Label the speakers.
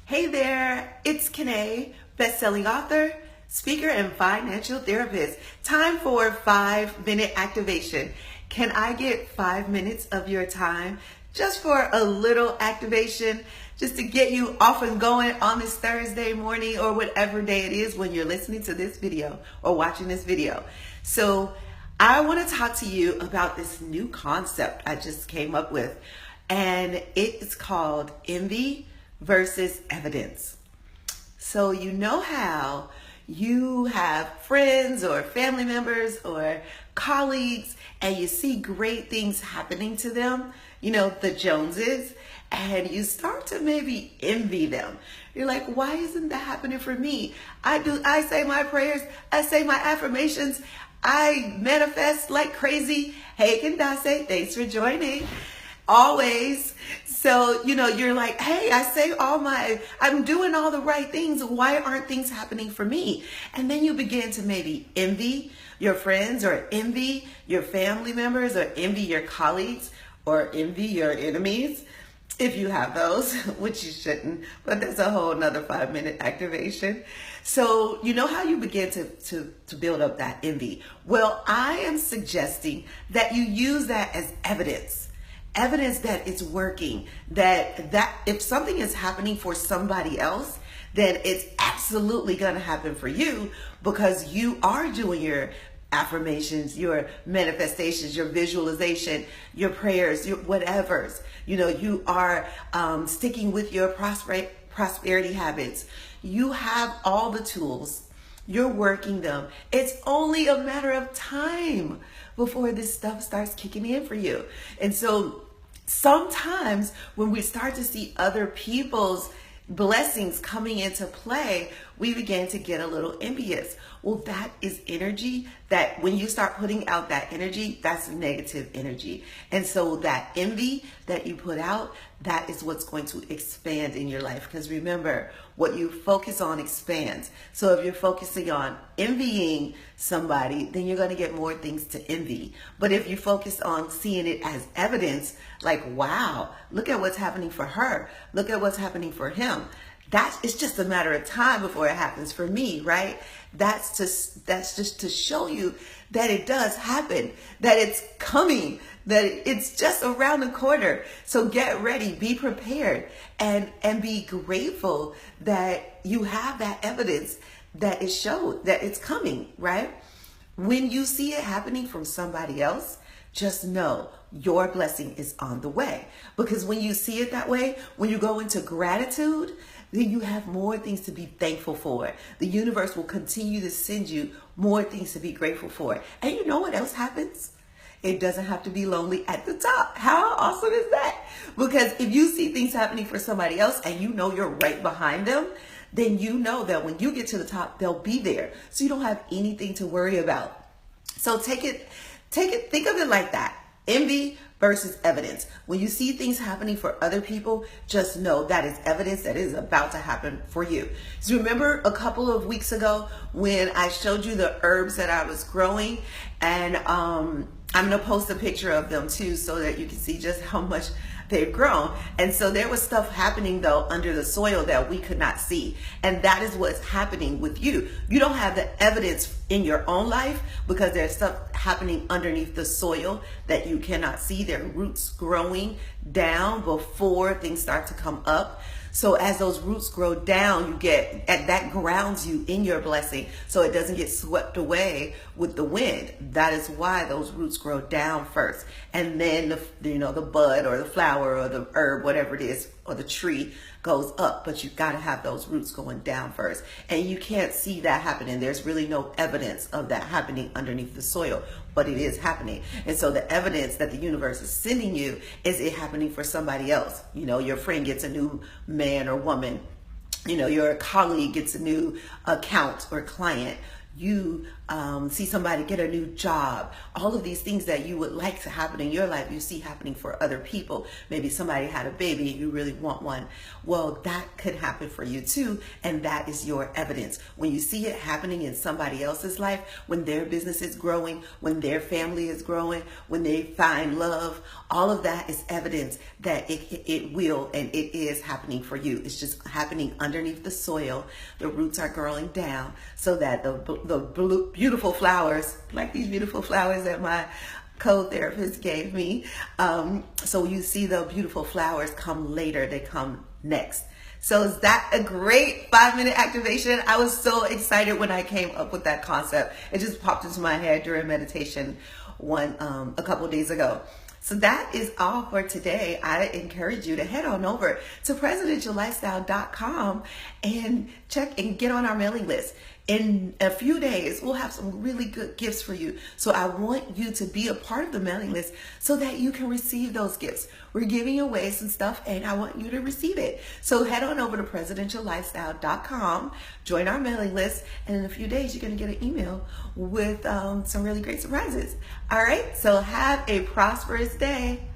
Speaker 1: Hey there, it's Kanae, best-selling author, speaker, and financial therapist. Time for 5-minute activation. Can I get 5 minutes of your time just for a little activation, just to get you off and going on this Thursday morning or whatever day it is when you're listening to this video or watching this video? So I want to talk to you about this new concept I just came up with, and it is called envy versus evidence. So you know how you have friends or family members or colleagues and you see great things happening to them, you know, the Joneses, and you start to maybe envy them. You're like, why isn't that happening for me? I say my prayers, I say my affirmations, I manifest like crazy. Hey, Kandase, thanks for joining. Always. So, you know, you're like, hey, I'm doing all the right things. Why aren't things happening for me? And then you begin to maybe envy your friends or envy your family members or envy your colleagues or envy your enemies. If you have those, which you shouldn't, but that's a whole nother 5-minute activation. So you know how you begin to build up that envy? Well, I am suggesting that you use that as evidence that it's working, that if something is happening for somebody else, then it's absolutely going to happen for you, because you are doing your affirmations, your manifestations, your visualization, your prayers, your whatevers. You know, you are sticking with your prosperity habits. You have all the tools. You're working them. It's only a matter of time before this stuff starts kicking in for you. And so sometimes when we start to see other people's blessings coming into play, we begin to get a little envious. Well, that is energy that when you start putting out that energy, that's negative energy. And so that envy that you put out, that is what's going to expand in your life. Because remember, what you focus on expands. So if you're focusing on envying somebody, then you're going to get more things to envy. But if you focus on seeing it as evidence, like, wow, look at what's happening for her. Look at what's happening for him. It's just a matter of time before it happens for me, right? That's just to show you that it does happen, that it's coming, that it's just around the corner. So get ready, be prepared, and be grateful that you have that evidence that it showed that it's coming, right? When you see it happening from somebody else, just know your blessing is on the way. Because when you see it that way, when you go into gratitude, then you have more things to be thankful for. The universe will continue to send you more things to be grateful for. And you know what else happens? It doesn't have to be lonely at the top. How awesome is that? Because if you see things happening for somebody else and you know you're right behind them, then you know that when you get to the top, they'll be there. So you don't have anything to worry about. So think of it like that. Envy versus evidence. When you see things happening for other people, just know that is evidence that is about to happen for you. So remember a couple of weeks ago when I showed you the herbs that I was growing, and I'm going to post a picture of them too so that you can see just how much they've grown. And so there was stuff happening though under the soil that we could not see. And that is what's happening with you. You don't have the evidence in your own life because there's stuff happening underneath the soil that you cannot see. There are roots growing down before things start to come up. So as those roots grow down, that grounds you in your blessing so it doesn't get swept away with the wind. That is why those roots grow down first. And then the bud or the flower or the herb, whatever it is, or the tree goes up, but you've got to have those roots going down first. And you can't see that happening. There's really no evidence of that happening underneath the soil, but it is happening. And so the evidence that the universe is sending you is it happening for somebody else. You know, your friend gets a new man or woman. You know, your colleague gets a new account or client. You see somebody get a new job. All of these things that you would like to happen in your life, you see happening for other people. Maybe somebody had a baby and you really want one. Well, that could happen for you too, and that is your evidence. When you see it happening in somebody else's life, when their business is growing, when their family is growing, when they find love, all of that is evidence that it will and it is happening for you. It's just happening underneath the soil. The roots are growing down so that the beautiful flowers, like these beautiful flowers that my co-therapist gave me. So you see the beautiful flowers come later, they come next. So is that a great 5-minute activation? I was so excited when I came up with that concept. It just popped into my head during meditation a couple of days ago. So that is all for today. I encourage you to head on over to presidentiallifestyle.com and check and get on our mailing list. In a few days, we'll have some really good gifts for you. So I want you to be a part of the mailing list so that you can receive those gifts. We're giving away some stuff and I want you to receive it. So head on over to presidentiallifestyle.com, join our mailing list, and in a few days, you're going to get an email with some really great surprises. All right, so have a prosperous day.